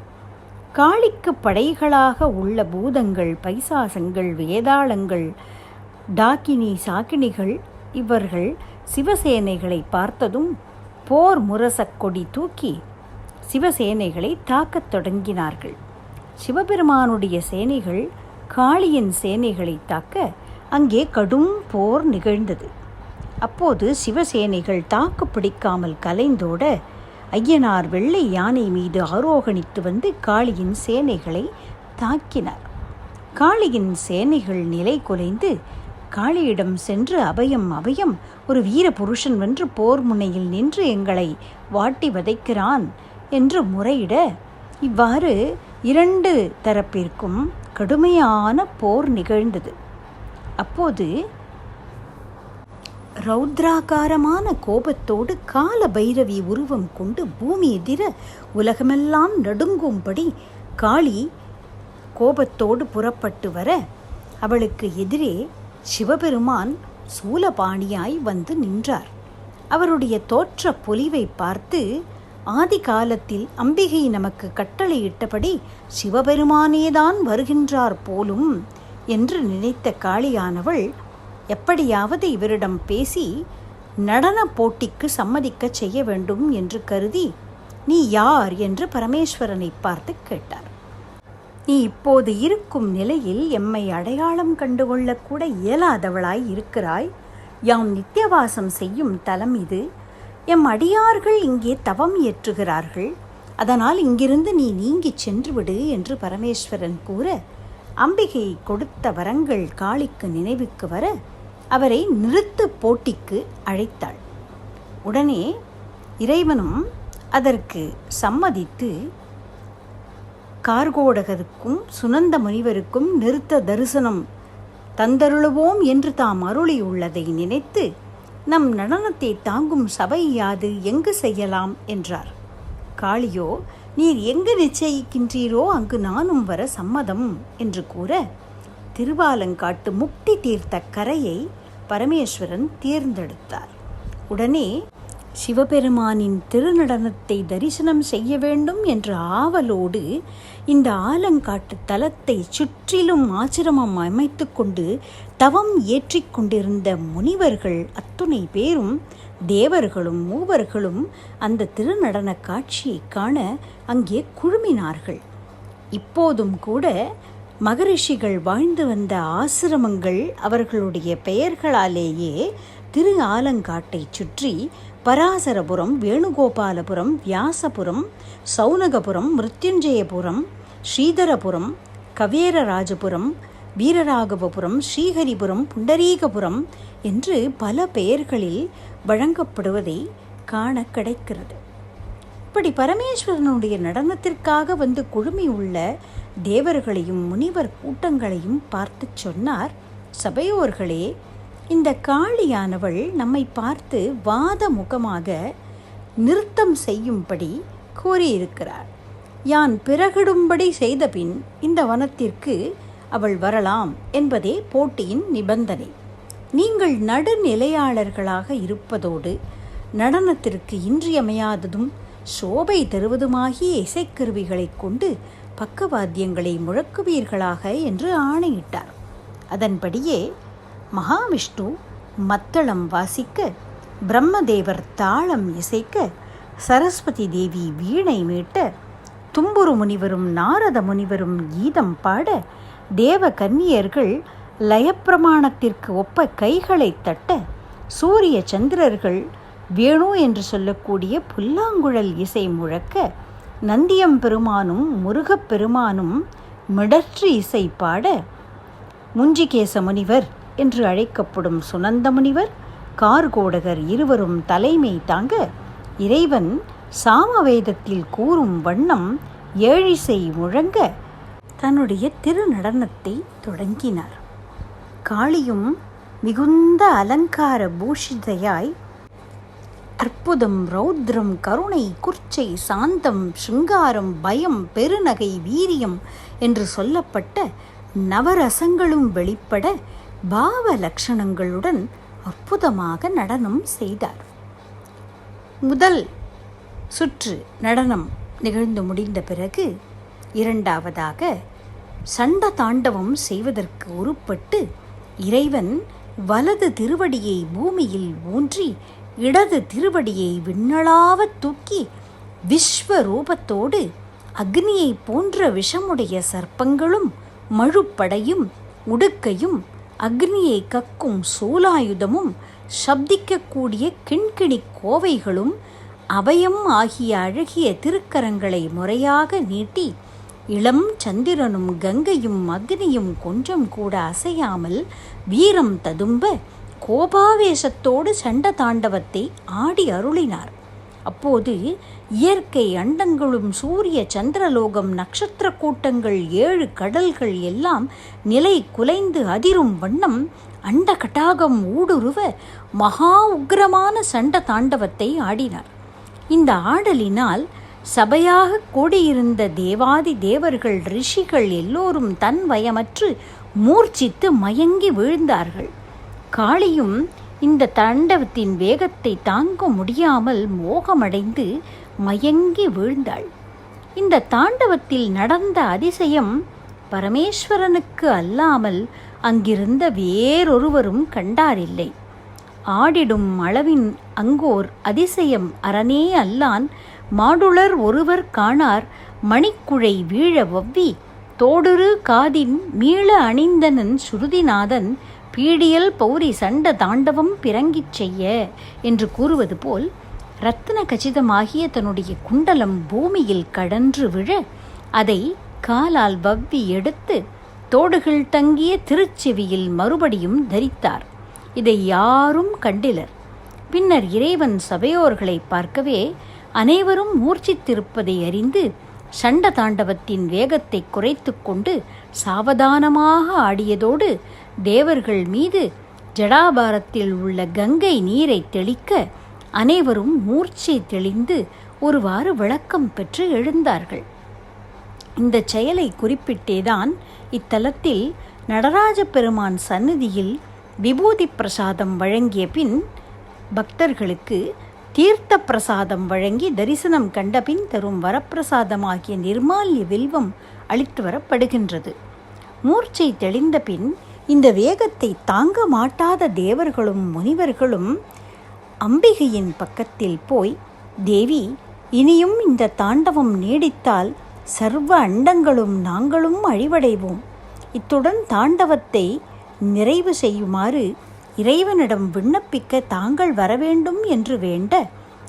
காளிக்கு படைகளாக உள்ள பூதங்கள், பைசாசங்கள், வேதாளங்கள், டாக்கினி, சாக்கினிகள் இவர்கள் சிவசேனைகளை பார்த்ததும் போர் முரசக் கொடி தூக்கி சிவசேனைகளை தாக்கத் தொடங்கினார்கள். சிவபெருமானுடைய சேனைகள் காளியின் சேனைகளை தாக்க அங்கே கடும் போர் நிகழ்ந்தது. அப்போது சிவசேனைகள் தாக்கு பிடிக்காமல் கலைந்தோட ஐயனார் வெள்ளை யானை மீது ஆரோகணித்து வந்து காளியின் சேனைகளை தாக்கினார். காளியின் சேனைகள் நிலை குலைந்து காளியிடம் சென்று, அபயம் அபயம், ஒரு வீர புருஷன் வென்று போர் முனையில் நின்று எங்களை வாட்டி வதைக்கிறான் என்று முறையிட, இவ்வாறு 2 தரப்பிற்கும் கடுமையான போர் நிகழ்ந்தது. அப்போது ரௌத்ராகாரமான கோபத்தோடு கால பைரவி உருவம் கொண்டு பூமி எதிர உலகமெல்லாம் நடுங்கும்படி காளி கோபத்தோடு புறப்பட்டு வர அவளுக்கு எதிரே சிவபெருமான் சூலபாணியாய் வந்து நின்றார். அவருடைய தோற்ற பொலிவை பார்த்து ஆதி காலத்தில் அம்பிகை நமக்கு கட்டளையிட்டபடி சிவபெருமானேதான் வருகின்றார் போலும் என்று நினைத்த காளியானவள் எப்படியாவது இவரிடம் பேசி நடன போட்டிக்கு சம்மதிக்கச் செய்ய வேண்டும் என்று கருதி, நீ யார் என்று பரமேஸ்வரனை பார்த்து கேட்டார். நீ இப்போது இருக்கும் நிலையில் எம்மை அடையாளம் கண்டுகொள்ளக்கூட இயலாதவளாய் இருக்கிறாய். யாம் நித்தியவாசம் செய்யும் தலம் இது. எம் அடியார்கள் இங்கே தவம் இயற்றுகிறார்கள். அதனால் இங்கிருந்து நீ நீங்கிச் சென்றுவிடு என்று பரமேஸ்வரன் கூற, அம்பிகை கொடுத்த வரங்கள் காளிக்கு நினைவுக்கு வர அவரை நிறுத்து போட்டிக்கு அழைத்தாள். உடனே இறைவனும் அதற்கு சம்மதித்து கார்கோடகருக்கும் சுனந்த முனிவருக்கும் நிறுத்த தரிசனம் தந்தருளுவோம் என்று தாம் அருளியுள்ளதை நினைத்து, நம் நடனத்தை தாங்கும் சபை யாது, எங்கு செய்யலாம் என்றார். காளியோ, நீர் எங்கு நிச்சயிக்கின்றீரோ அங்கு நானும் வர சம்மதம் என்று கூற, திருவாலங்காட்டு முக்தி தீர்த்த கரையை பரமேஸ்வரன் தேர்ந்தெடுத்தார். உடனே சிவபெருமானின் திருநடனத்தை தரிசனம் செய்ய வேண்டும் என்ற ஆவலோடு இந்த ஆலங்காட்டு தலத்தை சுற்றிலும் ஆசிரமம் அமைத்து கொண்டு தவம் ஏற்றிக் கொண்டிருந்த முனிவர்கள் அத்துணை பேரும், தேவர்களும் மூவர்களும் அந்த திருநடன காட்சியை காண அங்கே குழுமினார்கள். இப்போதும் கூட மகரிஷிகள் வாழ்ந்து வந்த ஆசிரமங்கள் அவர்களுடைய பெயர்களாலேயே திரு ஆலங்காட்டை சுற்றி பராசரபுரம், வேணுகோபாலபுரம், வியாசபுரம், சௌனகபுரம், மிருத்யுஞ்சயபுரம், ஸ்ரீதரபுரம், கவேரராஜபுரம், வீரராகவபுரம், ஸ்ரீஹரிபுரம், புண்டரீகபுரம் என்று பல பெயர்களில் வழங்கப்படுவதை காண கிடைக்கிறது. இப்படி பரமேஸ்வரனுடைய நடனத்திற்காக வந்து குழுமியுள்ள தேவர்களையும் முனிவர் கூட்டங்களையும் பார்த்து சொன்னார், சபையோர்களே, இந்த காளியானவள் நம்மை பார்த்து வாத முகமாக நிறுத்தம் செய்யும்படி கூறியிருக்கிறாள். யான் பிறகிடும்படி செய்தபின் இந்த வனத்திற்கு அவள் வரலாம் என்பதே போட்டியின் நிபந்தனை. நீங்கள் நடுநிலையாளர்களாக இருப்பதோடு நடனத்திற்கு இன்றியமையாததும் சோபை தருவதுமாகிய இசைக்கருவிகளை கொண்டு பக்கவாத்தியங்களை முழக்குவீர்களாக என்று ஆணையிட்டார். அதன்படியே மகாவிஷ்ணு மத்தளம் வாசிக்க, பிரம்மதேவர் தாளம் இசைக்க, சரஸ்வதி தேவி வீணை மீட்ட, தும்புரு முனிவரும் நாரத முனிவரும் கீதம் பாட, தேவ கன்னியர்கள் லயப்பிரமாணத்திற்கு ஒப்ப கைகளை தட்ட, சூரிய சந்திரர்கள் வேணு என்று சொல்லக்கூடிய புல்லாங்குழல் இசை முழக்க, நந்தியம் பெருமானும் முருகப் பெருமானும் மிடற்று இசை பாட, முஞ்சிகேச முனிவர் என்று அழைக்கப்படும் சுனந்த முனிவர், கார்கோடகர் இருவரும் தலைமை தாங்க, இறைவன் சாமவேதத்தில் கூறும் வண்ணம் ஏழிசை முழங்க தன்னுடைய திருநடனத்தை தொடங்கினார். காளியும் மிகுந்த அலங்கார பூஷிதையாய் அற்புதம், ரௌத்ரம், கருணை, குர்ச்சை, சாந்தம், சிங்காரம், பயம், பெருநகை, வீரியம் என்று சொல்லப்பட்ட நவரசங்களும் வெளிப்பட பாவ லட்சணங்களுடன் அற்புதமாக நடனம் செய்தார். முதல் சுற்று நடனம் நிகழ்ந்து முடிந்த பிறகு இரண்டாவதாக சண்ட தாண்டவம் செய்வதற்கு உருப்பட்டு இறைவன் வலது திருவடியை பூமியில் ஊன்றி இடது திருவடியை விண்ணளாவத் தூக்கி விஸ்வரூபத்தோடு அக்னியை போன்ற விஷமுடைய சர்ப்பங்களும் மழுப்படையும் உடுக்கையும் அக்னியை கக்கும் சூலாயுதமும் சப்திக்கக்கூடிய கிண்கிணி கோவைகளும் அபயம் ஆகிய அழகிய திருக்கரங்களை முறையாக நீட்டி இளம் சந்திரனும் கங்கையும் அக்னியும் கொஞ்சம் கூட அசையாமல் வீரம் ததும்ப கோபாவேசத்தோடு சண்ட தாண்டவத்தை ஆடி அருளினார். அப்போது இயற்கை அண்டங்களும் சூரிய சந்திரலோகம் நட்சத்திர கூட்டங்கள் 7 கடல்கள் எல்லாம் நிலை குலைந்து அதிரும் வண்ணம் அண்ட கட்டாகம் ஊடுருவ மகா உக்கிரமான சண்ட தாண்டவத்தை ஆடினார். இந்த ஆடலினால் சபையாக கூடியிருந்த தேவாதி தேவர்கள் ரிஷிகள் எல்லோரும் தன் வயமற்று மூர்ச்சித்து மயங்கி வீழ்ந்தார்கள். காளியும் இந்த தாண்டவத்தின் வேகத்தை தாங்க முடியாமல் மோகமடைந்து மயங்கி வீழ்ந்தாள். இந்த தாண்டவத்தில் நடந்த அதிசயம் பரமேஸ்வரனுக்கு அல்லாமல் அங்கிருந்த வேறொருவரும் கண்டாரில்லை. ஆடிடும் அளவின் அங்கோர் அதிசயம் அரணே அல்லான் மாடுளர் ஒருவர் காணார் மணிக்குழை வீழ வவ்வி தோடுரு காதின் மீள அணிந்தனன் சுருதிநாதன் பீடியல் பௌரி சண்ட தாண்டவம் பிறங்கிச் செய்ய என்று கூறுவது போல் இரத்தின கச்சிதமாகிய தன்னுடைய குண்டலம் பூமியில் கடன்று விழ அதை காலால் வவ்வி எடுத்து தோடுகள் தங்கிய திருச்செவியில் மறுபடியும் தரித்தார். இதை யாரும் கண்டிலர். பின்னர் இறைவன் சபையோர்களை பார்க்கவே அனைவரும் மூர்ச்சித்திருப்பதை அறிந்து சண்ட தாண்டவத்தின் வேகத்தை குறைத்து கொண்டு சாவதானமாக ஆடியதோடு தேவர்கள் மீது ஜடாபாரத்தில் உள்ள கங்கை நீரை தெளிக்க அனைவரும் மூர்ச்சை தெளிந்து ஒருவாறு விளக்கம் பெற்று எழுந்தார்கள். இந்த செயலை குறிப்பிட்டேதான் இத்தலத்தில் நடராஜ பெருமான் சந்நிதியில் விபூதி பிரசாதம் வழங்கிய பின் பக்தர்களுக்கு தீர்த்த பிரசாதம் வழங்கி தரிசனம் கண்டபின் தரும் வரப்பிரசாதமாகிய நிர்மால்ய வில்வம் அளித்து வரப்படுகின்றது. மூர்ச்சை தெளிந்த பின் இந்த வேகத்தை தாங்க மாட்டாத தேவர்களும் முனிவர்களும் அம்பிகையின் பக்கத்தில் போய், தேவி, இனியும் இந்த தாண்டவம் நீடித்தால் சர்வ அண்டங்களும் நாங்களும் அழிவடைவோம். இத்துடன் தாண்டவத்தை நிறைவு செய்யுமாறு இறைவனிடம் விண்ணப்பிக்க தாங்கள் வரவேண்டும் என்று வேண்ட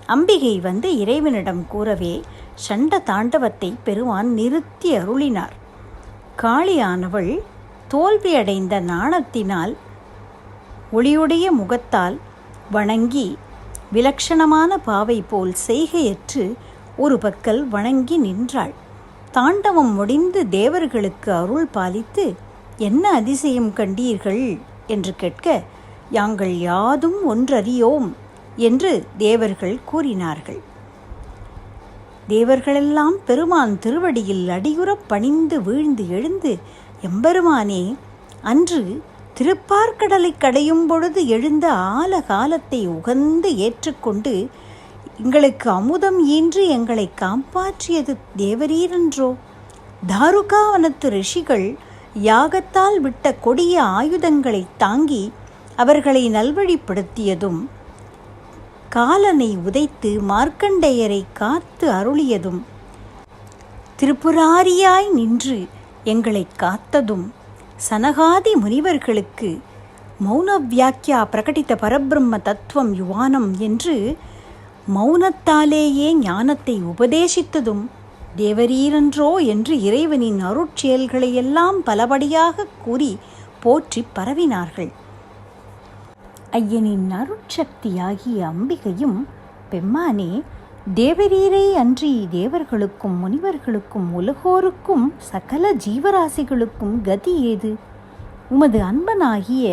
அம்பிகை வந்து இறைவனிடம் கூறவே சண்ட தாண்டவத்தை பெருமான் நிறுத்தி அருளினார். காளியானவள் தோல்வியடைந்த நாணத்தினால் ஒளியுடைய முகத்தால் வணங்கி விலட்சணமான பாவை போல் செய்கையற்று ஒரு பக்கல் வணங்கி நின்றாள். தாண்டவம் முடிந்து தேவர்களுக்கு அருள் பாலித்து, என்ன அதிசயம் கண்டீர்கள் என்று கேட்க, யாங்கள் யாதும் ஒன்றறியோம் என்று தேவர்கள் கூறினார்கள். தேவர்களெல்லாம் பெருமான் திருவடியில் அடியுறப் பணிந்து வீழ்ந்து எழுந்து, எம்பெருமானே, அன்று திருப்பார்க்கடலை கடையும் பொழுது எழுந்த ஆல காலத்தை உகந்து ஏற்றுக்கொண்டு எங்களுக்கு அமுதம் ஈன்று எங்களை காப்பாற்றியது தேவரீரன்றோ? தாருகாவனத்து ரிஷிகள் யாகத்தால் விட்ட கொடிய ஆயுதங்களை தாங்கி அவர்களை நல்வழிப்படுத்தியதும், காலனை உதைத்து மார்க்கண்டேயரை காத்து அருளியதும், திரிபுராரியாய் நின்று எங்களை காத்ததும், சனகாதி முனிவர்களுக்கு மௌன வியாக்கியா பிரகடித்த பரபிரம்ம தத்துவம் யுவானம் என்று மௌனத்தாலேயே ஞானத்தை உபதேசித்ததும் தேவரீரன்றோ என்று இறைவனின் அருட்செயல்களையெல்லாம் பலபடியாக கூறி போற்றி பரவினார்கள். ஐயனின் அருட்சக்தியாகிய அம்பிகையும், பெம்மானே, தேவரீரை அன்றி தேவர்களுக்கும் முனிவர்களுக்கும் உலகோருக்கும் சகல ஜீவராசிகளுக்கும் கதி ஏது? உமது அன்பனாகிய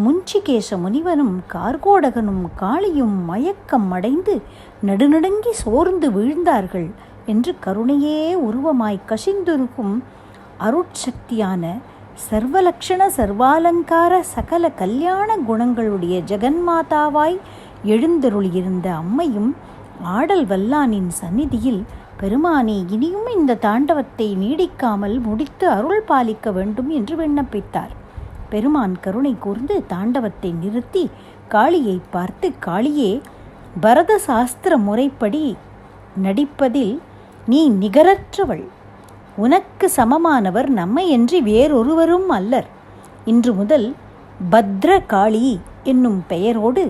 முஞ்சிகேச முனிவனும் கார்கோடகனும் காளியும் மயக்கம் அடைந்து நடுநடுங்கி சோர்ந்து வீழ்ந்தார்கள் என்று கருணையே உருவமாய் கசிந்துருக்கும் அருட்சக்தியான சர்வலக்ஷண சர்வாலங்கார சகல கல்யாண குணங்களுடைய ஜெகன்மாதாவாய் எழுந்தருளியிருந்த அம்மையும் ஆடல் வல்லானின் சந்நிதியில், பெருமானே, இனியும் இந்த தாண்டவத்தை நீடிக்காமல் முடித்து அருள் பாலிக்க வேண்டும் என்று விண்ணப்பித்தார். பெருமான் கருணை கூர்ந்து தாண்டவத்தை நிறுத்தி காளியை பார்த்து, காளியே, பரத சாஸ்திர முறைப்படி நடிப்பதில் நீ நிகரற்றவள். உனக்கு சமமானவர் நம்மையன்றி வேறொருவரும் அல்லர். இன்று முதல் பத்ர காளி என்னும் பெயரோடு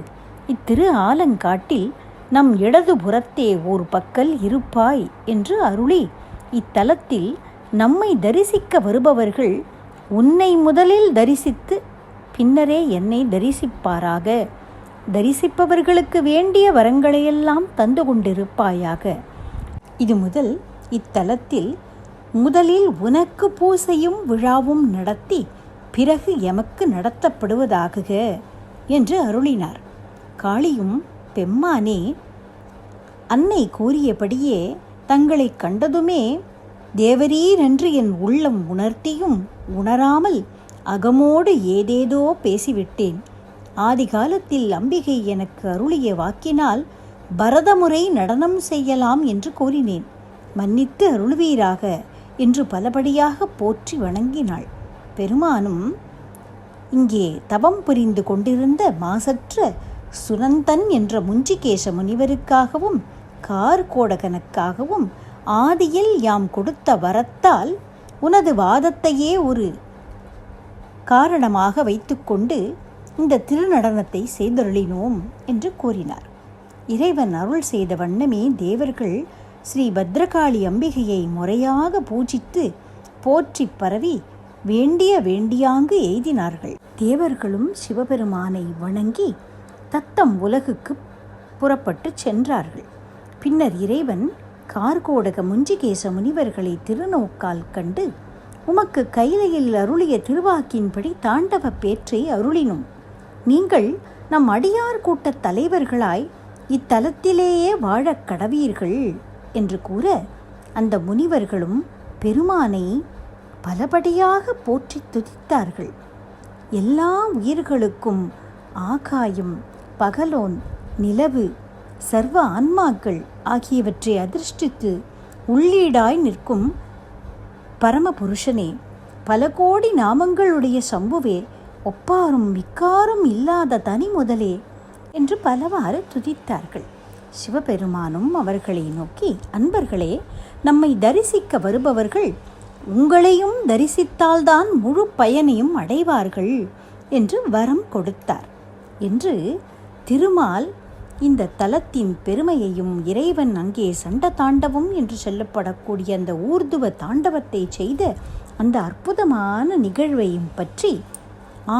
இத்திரு ஆலங்காட்டில் நம் இடதுபுறத்தே ஓர் பக்கல் இருப்பாய் என்று அருளி, இத்தலத்தில் நம்மை தரிசிக்க வருபவர்கள் உன்னை முதலில் தரிசித்து பின்னரே என்னை தரிசிப்பாராக. தரிசிப்பவர்களுக்கு வேண்டிய வரங்களையெல்லாம் தந்து கொண்டிருப்பாயாக. இது முதல் இத்தலத்தில் முதலில் உனக்கு பூசையும் விழாவும் நடத்தி பிறகு எமக்கு நடத்தப்படுவதாகுக என்று அருளினார். காளியும், பெம்மானே, அன்னை கூறியபடியே தங்களை கண்டதுமே தேவரீரென்று என் உள்ளம் உணர்த்தியும் உணராமல் அகமோடு ஏதேதோ பேசிவிட்டேன். ஆதி காலத்தில் அம்பிகை எனக்கு அருளிய வாக்கினால் பரதமுறை நடனம் செய்யலாம் என்று கூறினேன். மன்னித்து அருள்வீராக என்று பலபடியாக போற்றி வணங்கினாள். பெருமானும் இங்கே தவம் புரிந்து கொண்டிருந்த மாசற்ற சுனந்தன் என்ற முஞ்சிகேச முனிவருக்காகவும் கார்கோடகனுக்காகவும் ஆதியில் யாம் கொடுத்த வரத்தால் உனது வாதத்தையே ஒரு காரணமாக வைத்துக்கொண்டு இந்த திருநடனத்தை செய்தருளினோம் என்று கூறினார். இறைவன் அருள் செய்த வண்ணமே தேவர்கள் ஸ்ரீ பத்ரகாளி அம்பிகையை முறையாக பூஜித்து போற்றி பரவி வேண்டியாங்கு எய்தினார்கள். தேவர்களும் சிவபெருமானை வணங்கி தத்தம் உலகுக்கு புறப்பட்டு சென்றார்கள். பின்னர் இறைவன் கார்கோடக முஞ்சிகேச முனிவர்களை திருநோக்கால் கண்டு, உமக்கு கைலையில் அருளிய திருவாக்கின்படி தாண்டவ பேற்றை அருளினோம். நீங்கள் நம் அடியார் கூட்ட தலைவர்களாய் இத்தலத்திலேயே வாழக் கடவீர்கள் என்று கூற, அந்த முனிவர்களும் பெருமானை பலபடியாக போற்றி துதித்தார்கள். எல்லா உயிர்களுக்கும் ஆகாயம், பகலோன், நிலவு, சர்வ ஆன்மாக்கள் ஆகியவற்றை அதிர்ஷ்டித்து உள்ளீடாய் நிற்கும் பரமபுருஷனே, பல கோடி நாமங்களுடைய சம்புவே, ஒப்பாரும் விக்காரும் இல்லாத தனி முதலே என்று பலவாறு துதித்தார்கள். சிவபெருமானும் அவர்களை நோக்கி, அன்பர்களே, நம்மை தரிசிக்க வருபவர்கள் உங்களையும் தரிசித்தால்தான் முழு பயனையும் அடைவார்கள் என்று வரம் கொடுத்தார் என்று திருமால் இந்த தலத்தின் பெருமையையும் இறைவன் அங்கே சண்ட தாண்டவம் என்று சொல்லப்படக்கூடிய அந்த ஊர்துவ தாண்டவத்தை செய்த அந்த அற்புதமான நிகழ்வையும் பற்றி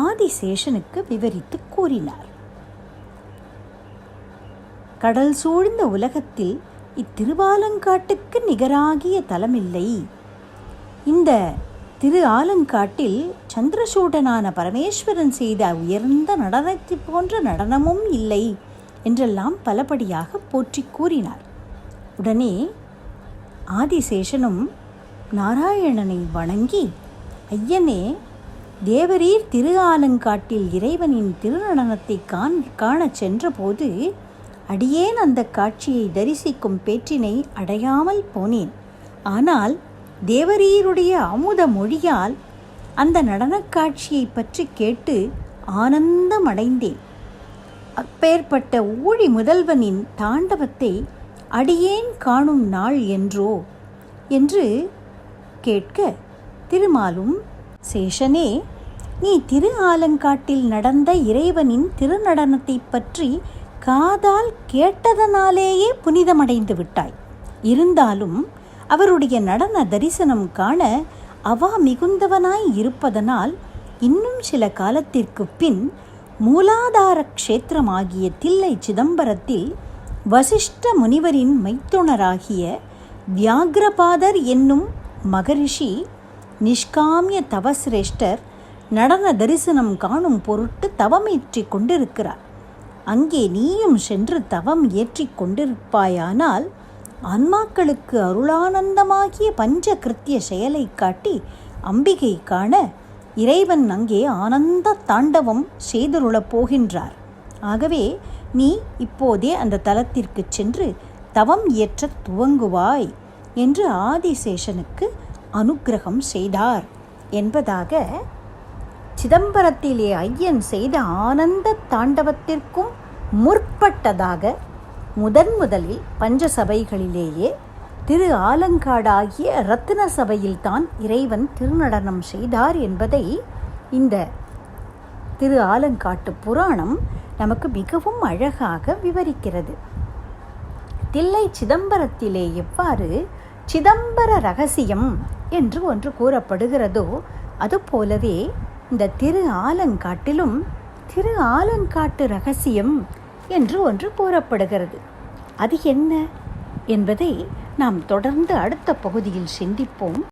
ஆதிசேஷனுக்கு விவரித்து கூறினார். கடல் சூழ்ந்த உலகத்தில் இத்திருவாலங்காட்டுக்கு நிகராகிய தலமில்லை. இந்த திரு ஆலங்காட்டில் சந்திரசூடனான பரமேஸ்வரன் செய்த உயர்ந்த நடனத்தை போன்ற நடனமும் இல்லை என்றெல்லாம் பலபடியாக போற்றி கூறினார். உடனே ஆதிசேஷனும் நாராயணனை வணங்கி, ஐயனே, தேவரீர் திரு ஆலங்காட்டில் இறைவனின் திருநடனத்தை காணச் சென்றபோது அடியேன் அந்த காட்சியை தரிசிக்கும் பேற்றினை அடையாமல் போனேன். ஆனால் தேவரீருடைய அமுத மொழியால் அந்த நடனக் காட்சியை பற்றி கேட்டு ஆனந்தமடைந்தேன். அப்பேற்பட்ட ஊழி முதல்வனின் தாண்டவத்தை அடியேன் காணும் நாள் என்றோ என்று கேட்க, திருமாலும், சேஷனே, நீ திரு ஆலங்காட்டில் நடந்த இறைவனின் திருநடனத்தை பற்றி காதால் கேட்டதனாலேயே புனிதமடைந்து விட்டாய். இருந்தாலும் அவருடைய நடன தரிசனம் காண அவா மிகுந்தவனாய் இருப்பதனால் இன்னும் சில காலத்திற்கு பின் மூலாதார க்ஷேத்திரமாகிய தில்லை சிதம்பரத்தில் வசிஷ்ட முனிவரின் மைத்துணராகிய வியாக்ரபாதர் என்னும் மகரிஷி நிஷ்காமிய தவசிரேஷ்டர் நடன தரிசனம் காணும் பொருட்டு தவமேற்றி கொண்டிருக்கிறார். அங்கே நீயும் சென்று தவம் ஏற்றி கொண்டிருப்பாயானால் ஆன்மாக்களுக்கு அருளானந்தமாகிய பஞ்ச கிருத்திய செயலை காட்டி அம்பிகை காண இறைவன் அங்கே ஆனந்த தாண்டவம் செய்தருளப் போகின்றார். ஆகவே நீ இப்போதே அந்த தலத்திற்கு சென்று தவம் ஏற்ற துவங்குவாய் என்று ஆதிசேஷனுக்கு அனுக்கிரகம் செய்தார் என்பதாக சிதம்பரத்திலே ஐயன் செய்த ஆனந்த தாண்டவத்திற்கும் முற்பட்டதாக முதலில் பஞ்சசபைகளிலேயே திரு ஆலங்காடாகிய ரத்தின சபையில்தான் இறைவன் திருநடனம் செய்தார் என்பதை இந்த திரு ஆலங்காட்டு புராணம் நமக்கு மிகவும் அழகாக விவரிக்கிறது. தில்லை சிதம்பரத்திலே எவ்வாறு சிதம்பர ரகசியம் என்று ஒன்று கூறப்படுகிறதோ அதுபோலவே இந்த திரு ஆலங்காட்டிலும் திரு ஆலங்காட்டு ரகசியம் என்று ஒன்று கூறப்படுகிறது. அது என்ன என்பதை நாம் தொடர்ந்து அடுத்த பகுதியில் சிந்திப்போம்.